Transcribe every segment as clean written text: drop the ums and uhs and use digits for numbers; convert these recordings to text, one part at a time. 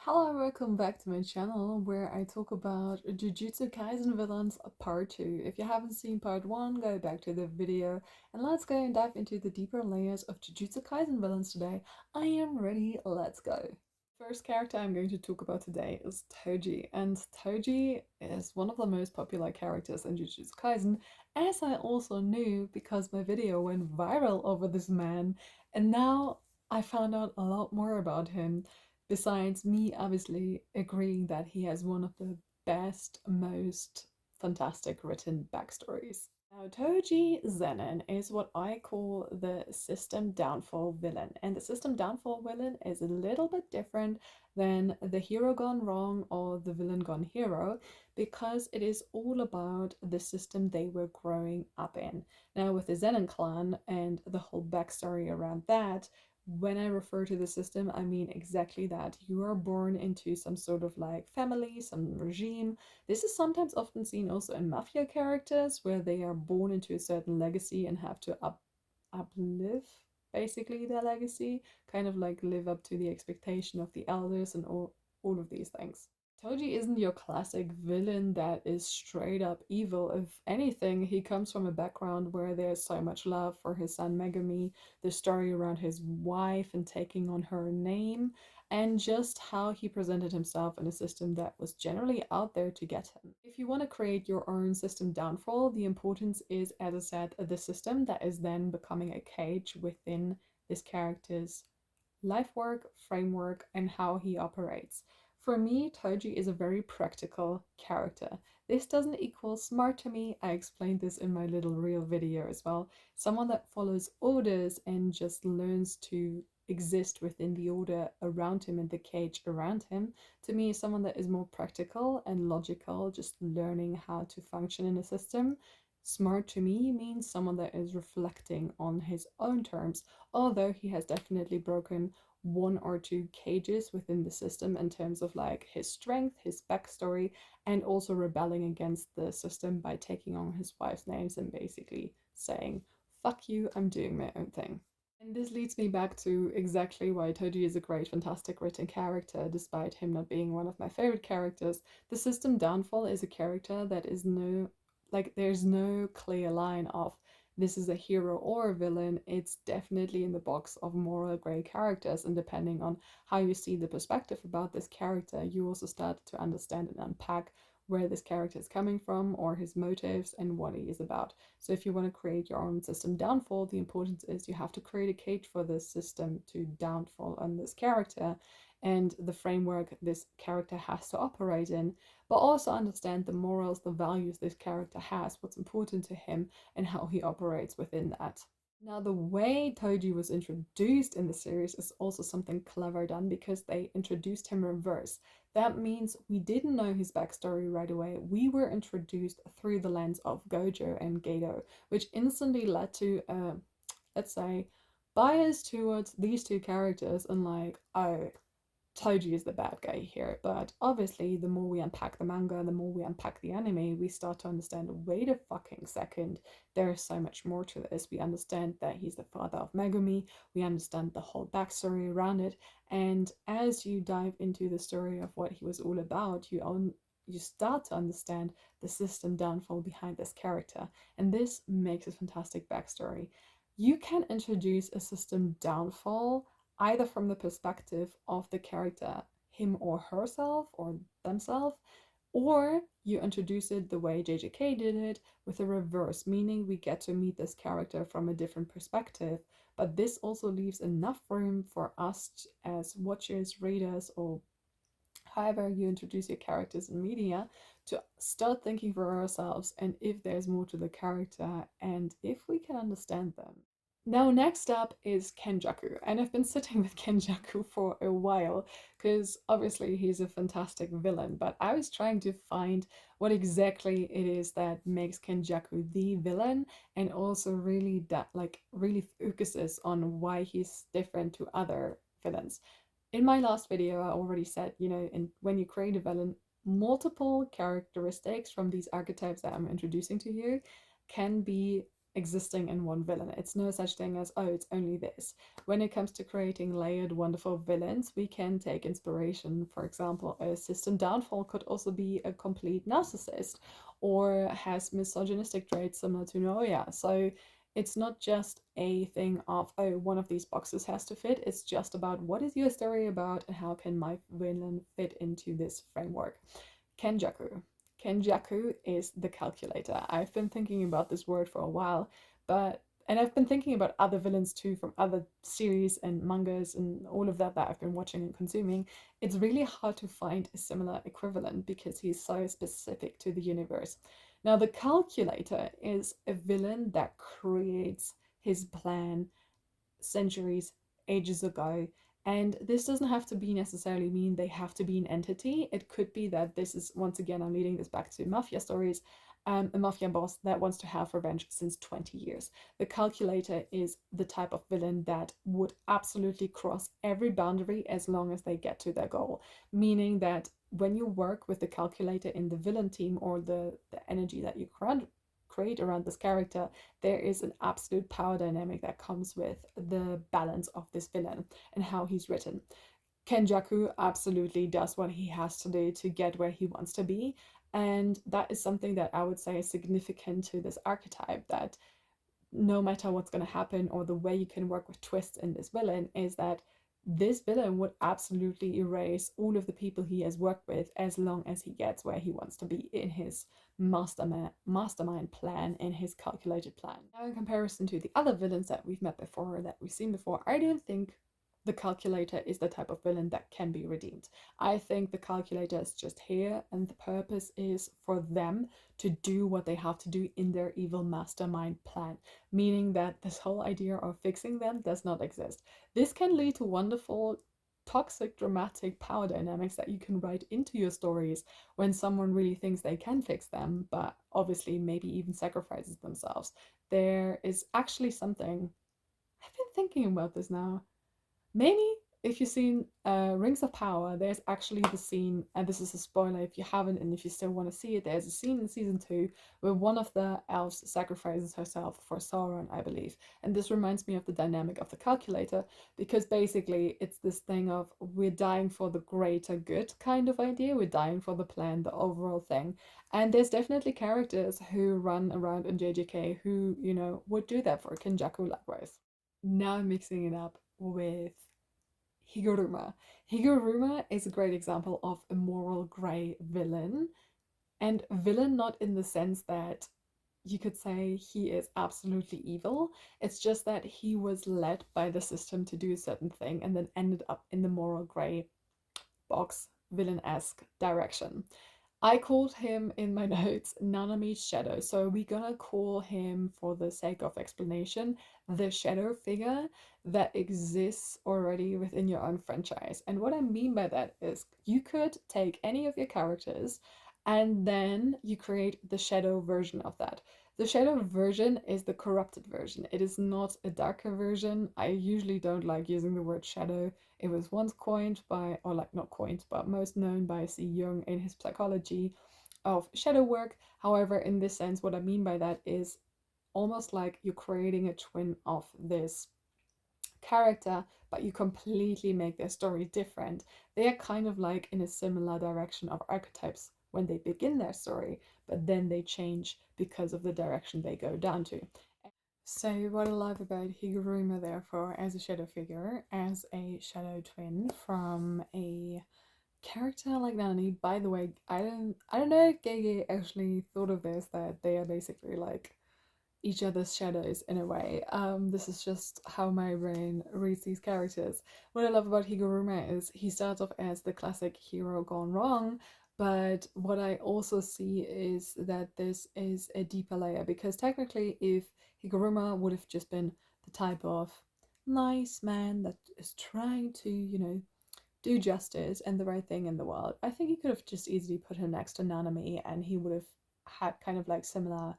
Hello and welcome back to my channel where I talk about Jujutsu Kaisen villains part 2. If you haven't seen part 1, go back to the video and let's go and dive into the deeper layers of Jujutsu Kaisen villains today. I am ready, let's go. First character I'm going to talk about today is Toji, and Toji is one of the most popular characters in Jujutsu Kaisen, as I also knew because my video went viral over this man, and now I found out a lot more about him. Besides me obviously agreeing that he has one of the best, most fantastic written backstories. Now, Toji Zenin is what I call the system downfall villain, and the system downfall villain is a little bit different than the hero gone wrong or the villain gone hero because it is all about the system they were growing up in. Now, with the Zenin clan and the whole backstory around that, when I refer to the system, I mean exactly that. You are born into some sort of like family, some regime. This is sometimes often seen also in mafia characters where they are born into a certain legacy and have to uplive basically their legacy, kind of like live up to the expectation of the elders and all of these things. Toji isn't your classic villain that is straight up evil. If anything, he comes from a background where there's so much love for his son Megami, the story around his wife and taking on her name, and just how he presented himself in a system that was generally out there to get him. If you want to create your own system downfall, the importance is, as I said, the system that is then becoming a cage within this character's life work, framework, and how he operates. For me, Toji is a very practical character. This doesn't equal smart to me. I explained this in my little reel video as well. Someone that follows orders and just learns to exist within the order around him and the cage around him, to me, is someone that is more practical and logical, just learning how to function in a system. Smart to me means someone that is reflecting on his own terms, although he has definitely broken one or two cages within the system in terms of like his strength, his backstory, and also rebelling against the system by taking on his wife's names and basically saying, fuck you, I'm doing my own thing. And this leads me back to exactly why Toji is a great, fantastic written character, despite him not being one of my favorite characters. The System Downfall is a character that is there's no clear line of this is a hero or a villain. It's definitely in the box of moral gray characters, and depending on how you see the perspective about this character, you also start to understand and unpack where this character is coming from or his motives and what he is about. So if you want to create your own system downfall, the importance is you have to create a cage for this system to downfall on this character and the framework this character has to operate in, but also understand the morals, the values this character has, what's important to him, and how he operates within that. Now, the way Toji was introduced in the series is also something clever done because they introduced him reverse. That means we didn't know his backstory right away. We were introduced through the lens of Gojo and Geto, which instantly led to, let's say, bias towards these two characters and like, oh, Toji is the bad guy here. But obviously, the more we unpack the manga, the more we unpack the anime, we start to understand wait a fucking second, there's so much more to this. We understand that he's the father of Megumi, we understand the whole backstory around it. And as you dive into the story of what he was all about, you start to understand the system downfall behind this character. And this makes a fantastic backstory. You can introduce a system downfall either from the perspective of the character, him or herself or themselves, or you introduce it the way JJK did it with a reverse, meaning we get to meet this character from a different perspective. But this also leaves enough room for us as watchers, readers, or however you introduce your characters in media to start thinking for ourselves and if there's more to the character and if we can understand them. Now, next up is Kenjaku, and I've been sitting with Kenjaku for a while because obviously he's a fantastic villain, but I was trying to find what exactly it is that makes Kenjaku the villain and also really that really focuses on why he's different to other villains. In my last video, I already said, when you create a villain, multiple characteristics from these archetypes that I'm introducing to you can be existing in one villain. It's no such thing as, oh, it's only this. When it comes to creating layered, wonderful villains, we can take inspiration. For example, a System Downfall could also be a complete narcissist or has misogynistic traits similar to Noya. So it's not just a thing of, oh, one of these boxes has to fit. It's just about what is your story about and how can my villain fit into this framework. Kenjaku. Kenjaku is the calculator. I've been thinking about this word for a while, and I've been thinking about other villains too from other series and mangas and all of that I've been watching and consuming. It's really hard to find a similar equivalent because he's so specific to the universe. Now, the calculator is a villain that creates his plan centuries, ages ago. And this doesn't have to be necessarily mean they have to be an entity. It could be that this is, once again, I'm leading this back to mafia stories, a mafia boss that wants to have revenge since 20 years. The calculator is the type of villain that would absolutely cross every boundary as long as they get to their goal. Meaning that when you work with the calculator in the villain team or the energy that you create around this character, there is an absolute power dynamic that comes with the balance of this villain and how he's written. Kenjaku absolutely does what he has to do to get where he wants to be. And that is something that I would say is significant to this archetype, that no matter what's going to happen or the way you can work with twists in this villain is that this villain would absolutely erase all of the people he has worked with as long as he gets where he wants to be in his mastermind plan, in his calculated plan. Now, in comparison to the other villains that we've met before, that we've seen before, I don't think the calculator is the type of villain that can be redeemed. I think the calculator is just here, and the purpose is for them to do what they have to do in their evil mastermind plan, meaning that this whole idea of fixing them does not exist. This can lead to wonderful, toxic, dramatic power dynamics that you can write into your stories when someone really thinks they can fix them, but obviously maybe even sacrifices themselves. There is actually something, I've been thinking about this now. Maybe if you've seen Rings of Power, there's actually the scene, and this is a spoiler if you haven't, and if you still want to see it, there's a scene in season 2 where one of the elves sacrifices herself for Sauron, I believe. And this reminds me of the dynamic of the calculator, because basically it's this thing of we're dying for the greater good kind of idea, we're dying for the plan, the overall thing. And there's definitely characters who run around in JJK who, would do that for Kenjaku likewise. Now I'm mixing it up with Higuruma. Higuruma is a great example of a moral grey villain, and villain not in the sense that you could say he is absolutely evil. It's just that he was led by the system to do a certain thing and then ended up in the moral grey box, villain-esque direction. I called him in my notes Nanami's shadow. So we're gonna call him, for the sake of explanation, the shadow figure that exists already within your own franchise. And what I mean by that is you could take any of your characters and then you create the shadow version of that. The shadow version is the corrupted version. It is not a darker version. I usually don't like using the word shadow. It was once coined by, or like not coined, but most known by C. Jung in his psychology of shadow work. However, in this sense, what I mean by that is almost like you're creating a twin of this character, but you completely make their story different. They are kind of like in a similar direction of archetypes when they begin their story, but then they change because of the direction they go down to. So what I love about Higuruma, therefore, as a shadow figure, as a shadow twin from a character like Nani. By the way, I don't know if Gege actually thought of this, that they are basically like each other's shadows in a way. This is just how my brain reads these characters. What I love about Higuruma is he starts off as the classic hero gone wrong, but what I also see is that this is a deeper layer, because technically if Higuruma would have just been the type of nice man that is trying to, do justice and the right thing in the world, I think he could have just easily put him next to Nanami and he would have had kind of like similar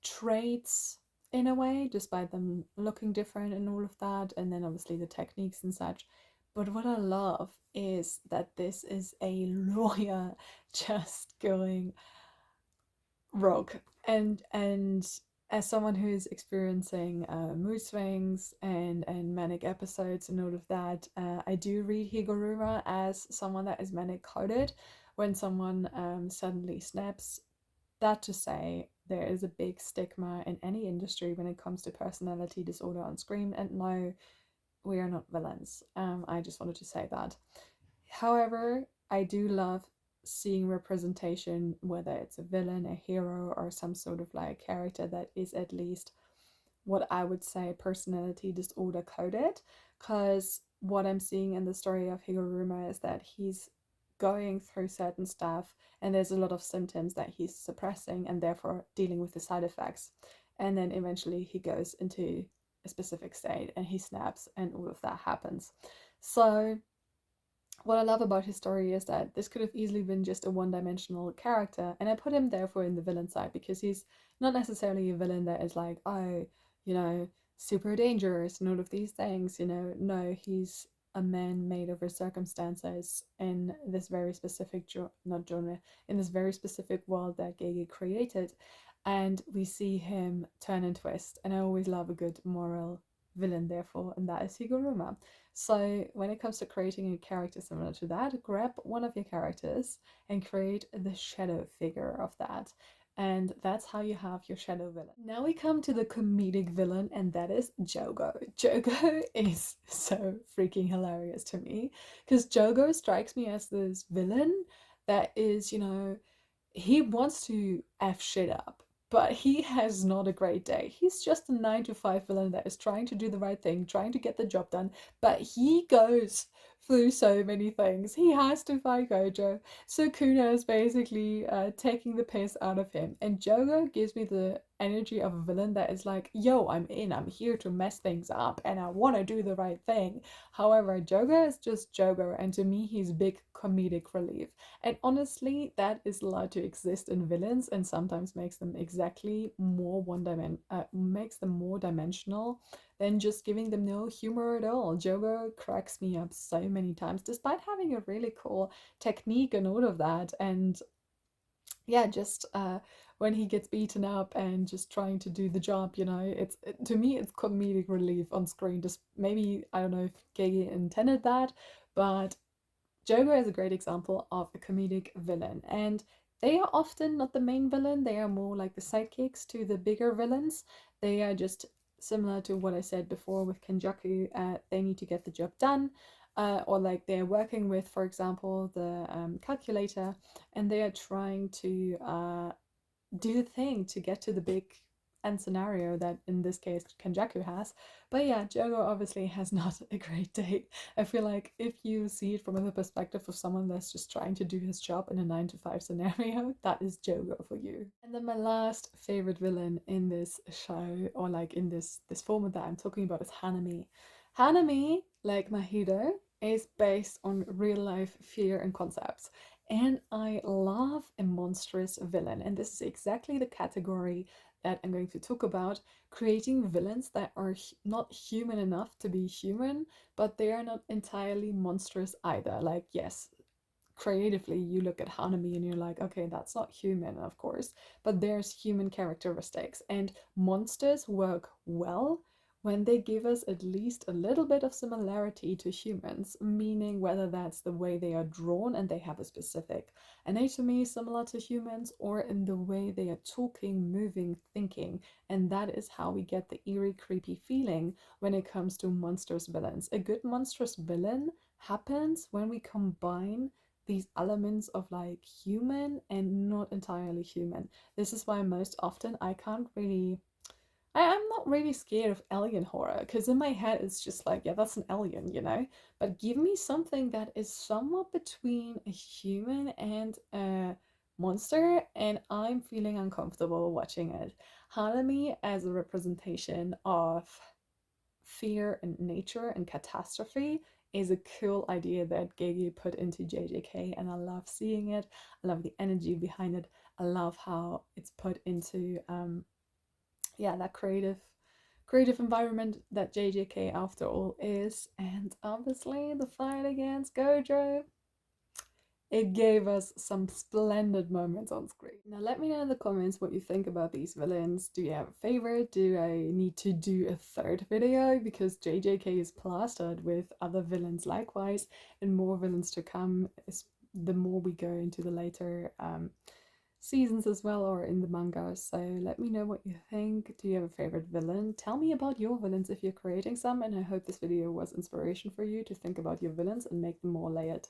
traits in a way, despite them looking different and all of that, and then obviously the techniques and such. But what I love is that this is a lawyer just going rogue and as someone who's experiencing mood swings and manic episodes and all of that, I do read Higuruma as someone that is manic coded. When someone suddenly snaps, that to say, there is a big stigma in any industry when it comes to personality disorder on screen, and no, we are not villains. I just wanted to say that. However, I do love seeing representation, whether it's a villain, a hero, or some sort of like character that is at least what I would say personality disorder coded. Because what I'm seeing in the story of Higuruma is that he's going through certain stuff and there's a lot of symptoms that he's suppressing and therefore dealing with the side effects. And then eventually he goes into a specific state and he snaps and all of that happens. So what I love about his story is that this could have easily been just a one-dimensional character, and I put him therefore in the villain side because he's not necessarily a villain that is like, oh, you know, super dangerous and all of these things, you know. No, he's a man made over circumstances in this very specific not genre, in this very specific world that Gege created, and we see him turn and twist. And I always love a good moral villain, therefore, and that is Higuruma. So when it comes to creating a character similar to that, grab one of your characters and create the shadow figure of that. And that's how you have your shadow villain. Now we come to the comedic villain, and that is Jogo. Jogo is so freaking hilarious to me because Jogo strikes me as this villain that is, you know, he wants to F shit up, but he has not a great day. He's just a 9 to 5 villain that is trying to do the right thing, trying to get the job done, but he goes through so many things. He has to fight Gojo. Sukuna is basically taking the piss out of him, and Jogo gives me the energy of a villain that is like, yo, I'm in, I'm here to mess things up, and I want to do the right thing. However, Jogo is just Jogo, and to me, he's big comedic relief. And honestly, that is allowed to exist in villains and sometimes makes them exactly more makes them more dimensional than just giving them no humor at all. Jogo cracks me up so many times, despite having a really cool technique and all of that. And yeah, just when he gets beaten up and just trying to do the job, you know, to me it's comedic relief on screen. Just maybe I don't know if Gege intended that, but Jogo is a great example of a comedic villain, and they are often not the main villain, they are more like the sidekicks to the bigger villains. They are just similar to what I said before with Kenjaku, they need to get the job done. Or like they're working with, for example, the calculator, and they are trying to do the thing to get to the big end scenario that in this case Kenjaku has. But yeah, Jogo obviously has not a great day. I feel like if you see it from the perspective of someone that's just trying to do his job in a 9 to 5 scenario, that is Jogo for you. And then my last favorite villain in this show, or like in this format that I'm talking about, is Hanami. Hanami, like Mahito, is based on real life fear and concepts. And I love a monstrous villain. And this is exactly the category that I'm going to talk about, creating villains that are not human enough to be human, but they are not entirely monstrous either. Like, yes, creatively you look at Hanami and you're like, okay, that's not human, of course, but there's human characteristics, and monsters work well when they give us at least a little bit of similarity to humans, meaning whether that's the way they are drawn and they have a specific anatomy similar to humans, or in the way they are talking, moving, thinking. And that is how we get the eerie, creepy feeling when it comes to monstrous villains. A good monstrous villain happens when we combine these elements of like human and not entirely human. This is why most often I can't really I'm not really scared of alien horror because in my head it's just like, yeah, that's an alien, you know? But give me something that is somewhat between a human and a monster, and I'm feeling uncomfortable watching it. Hanami as a representation of fear and nature and catastrophe is a cool idea that Gege put into JJK, and I love seeing it. I love the energy behind it. I love how it's put into yeah, that creative environment that JJK after all is. And obviously the fight against Gojo It gave us some splendid moments on screen. Now let me know in the comments what you think about these villains. Do you have a favorite? Do I need to do a third video? Because JJK is plastered with other villains likewise, and more villains to come the more we go into the later seasons as well, or in the manga. So let me know what you think. Do you have a favorite villain? Tell me about your villains if you're creating some, and I hope this video was inspiration for you to think about your villains and make them more layered.